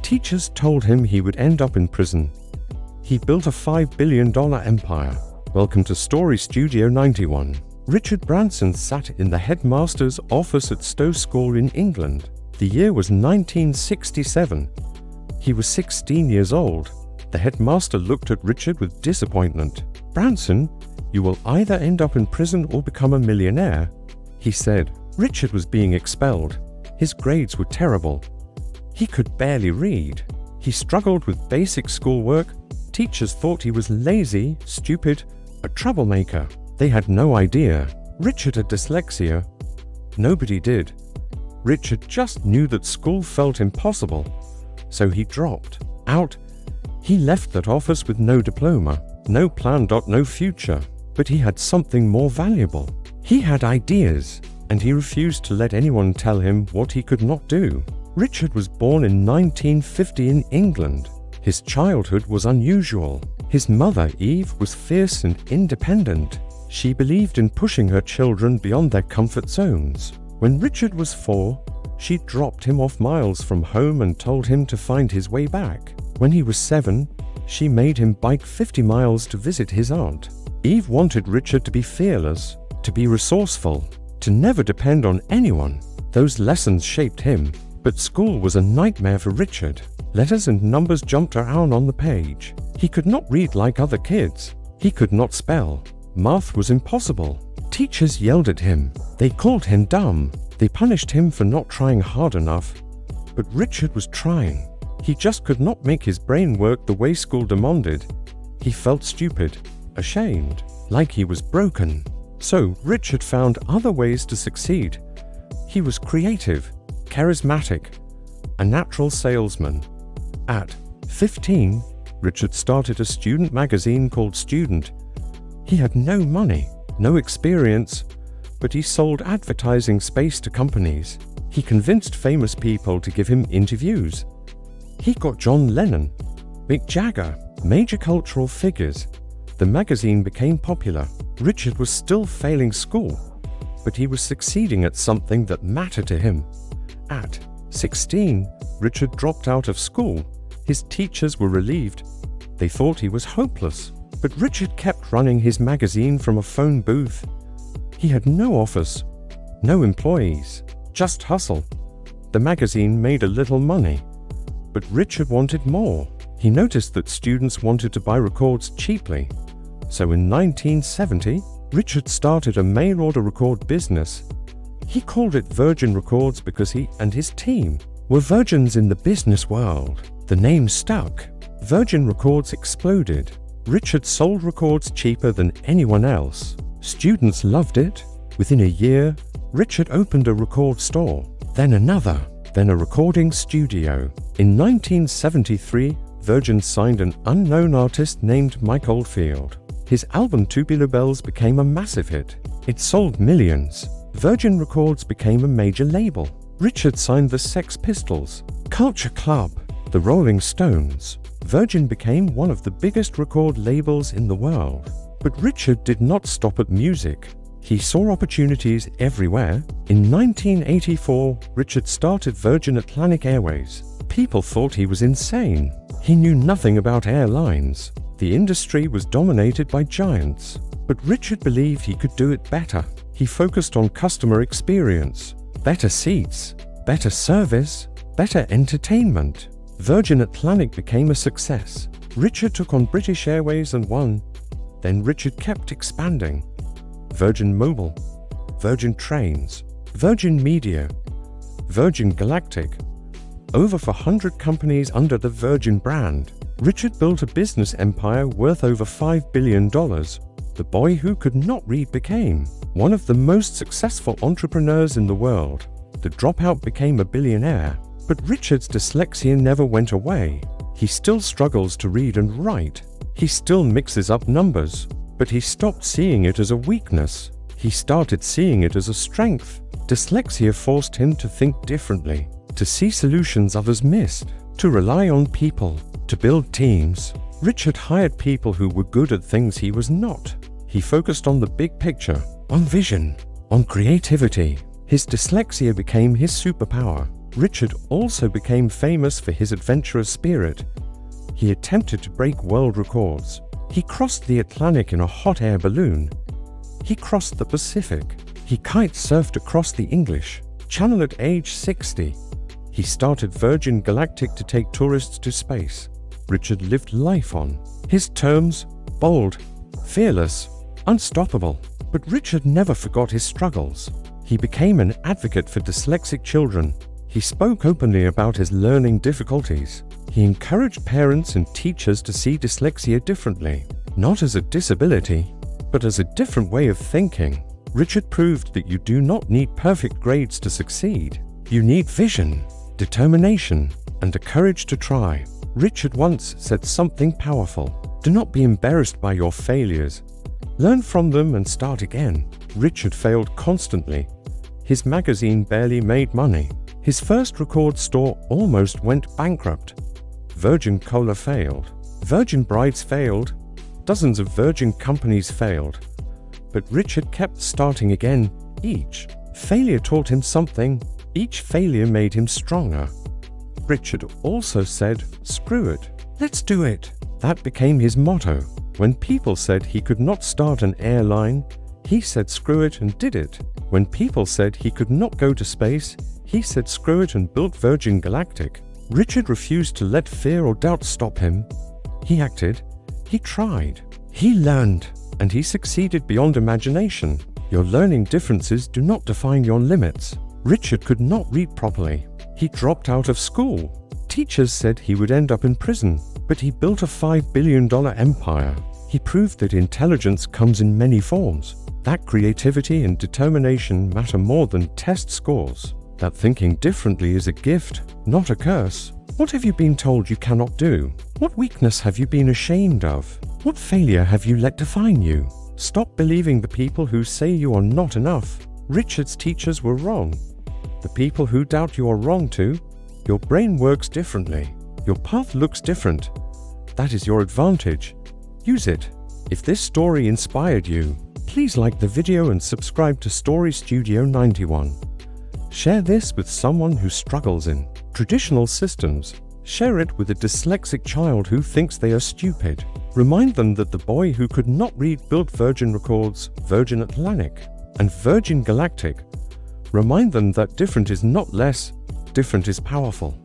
Teachers told him he would end up in prison. He built a $5 billion empire. Welcome to Story Studio 91. Richard Branson sat in the headmaster's office at Stowe School in England. The year was 1967. He was 16 years old. The headmaster looked at Richard with disappointment. "Branson, you will either end up in prison or become a millionaire," he said. Richard was being expelled. His grades were terrible. He could barely read. He struggled with basic schoolwork. Teachers thought he was lazy, stupid, a troublemaker. They had no idea. Richard had dyslexia. Nobody did. Richard just knew that school felt impossible. So he dropped out. He left that office with no diploma, no plan, no future. But he had something more valuable. He had ideas, and he refused to let anyone tell him what he could not do. Richard was born in 1950 in England. His childhood was unusual. His mother, Eve, was fierce and independent. She believed in pushing her children beyond their comfort zones. When Richard was 4, she dropped him off miles from home and told him to find his way back. When he was 7, she made him bike 50 miles to visit his aunt. Eve wanted Richard to be fearless, to be resourceful, to never depend on anyone. Those lessons shaped him. But school was a nightmare for Richard. Letters and numbers jumped around on the page. He could not read like other kids. He could not spell. Math was impossible. Teachers yelled at him. They called him dumb. They punished him for not trying hard enough. But Richard was trying. He just could not make his brain work the way school demanded. He felt stupid, ashamed, like he was broken. So Richard found other ways to succeed. He was creative, charismatic, a natural salesman. At 15, Richard started a student magazine called Student. He had no money, no experience, but he sold advertising space to companies. He convinced famous people to give him interviews. He got John Lennon, Mick Jagger, major cultural figures. The magazine became popular. Richard was still failing school, but he was succeeding at something that mattered to him. At 16, Richard dropped out of school. His teachers were relieved. They thought he was hopeless. But Richard kept running his magazine from a phone booth. He had no office, no employees, just hustle. The magazine made a little money, but Richard wanted more. He noticed that students wanted to buy records cheaply. So in 1970, Richard started a mail-order record business. He called it Virgin Records because he and his team were virgins in the business world. The name stuck. Virgin Records exploded. Richard sold records cheaper than anyone else. Students loved it. Within a year, Richard opened a record store, then another, then a recording studio. In 1973, Virgin signed an unknown artist named Mike Oldfield. His album Tubular Bells became a massive hit. It sold millions. Virgin Records became a major label. Richard signed the Sex Pistols, Culture Club, the Rolling Stones. Virgin became one of the biggest record labels in the world. But Richard did not stop at music. He saw opportunities everywhere. In 1984, Richard started Virgin Atlantic Airways. People thought he was insane. He knew nothing about airlines. The industry was dominated by giants. But Richard believed he could do it better. He focused on customer experience, better seats, better service, better entertainment. Virgin Atlantic became a success. Richard took on British Airways and won. Then Richard kept expanding. Virgin Mobile, Virgin Trains, Virgin Media, Virgin Galactic. Over 400 companies under the Virgin brand. Richard built a business empire worth over $5 billion. The boy who could not read became one of the most successful entrepreneurs in the world. The Dropout became a billionaire. But Richard's dyslexia never went away. He still struggles to read and write. He still mixes up numbers. But he stopped seeing it as a weakness. He started seeing it as a strength. Dyslexia forced him to think differently, to see solutions others missed, to rely on people, to build teams. Richard hired people who were good at things he was not. He focused on the big picture, on vision, on creativity. His dyslexia became his superpower. Richard also became famous for his adventurous spirit. He attempted to break world records. He crossed the Atlantic in a hot air balloon. He crossed the Pacific. He kite surfed across the English Channel at age 60. He started Virgin Galactic to take tourists to space. Richard lived life on his terms: bold, fearless, unstoppable. But Richard never forgot his struggles. He became an advocate for dyslexic children. He spoke openly about his learning difficulties. He encouraged parents and teachers to see dyslexia differently, not as a disability, but as a different way of thinking. Richard proved that you do not need perfect grades to succeed. You need vision, determination, and the courage to try. Richard once said something powerful: "Do not be embarrassed by your failures. Learn from them and start again." Richard failed constantly. His magazine barely made money. His first record store almost went bankrupt. Virgin Cola failed. Virgin Brides failed. Dozens of Virgin companies failed. But Richard kept starting again. Each failure taught him something. Each failure made him stronger. Richard also said, "Screw it. Let's do it." That became his motto. When people said he could not start an airline, he said screw it and did it. When people said he could not go to space, he said screw it and built Virgin Galactic. Richard refused to let fear or doubt stop him. He acted, he tried, he learned, and he succeeded beyond imagination. Your learning differences do not define your limits. Richard could not read properly. He dropped out of school. Teachers said he would end up in prison, but he built a $5 billion empire. He proved that intelligence comes in many forms, that creativity and determination matter more than test scores, that thinking differently is a gift, not a curse. What have you been told you cannot do? What weakness have you been ashamed of? What failure have you let define you? Stop believing the people who say you are not enough. Richard's teachers were wrong. The people who doubt you are wrong too. Your brain works differently. Your path looks different. That is your advantage. Use it. If this story inspired you, please like the video and subscribe to Story Studio 91. Share this with someone who struggles in traditional systems. Share it with a dyslexic child who thinks they are stupid. Remind them that the boy who could not read built Virgin Records, Virgin Atlantic, and Virgin Galactic. Remind them that different is not less, different is powerful.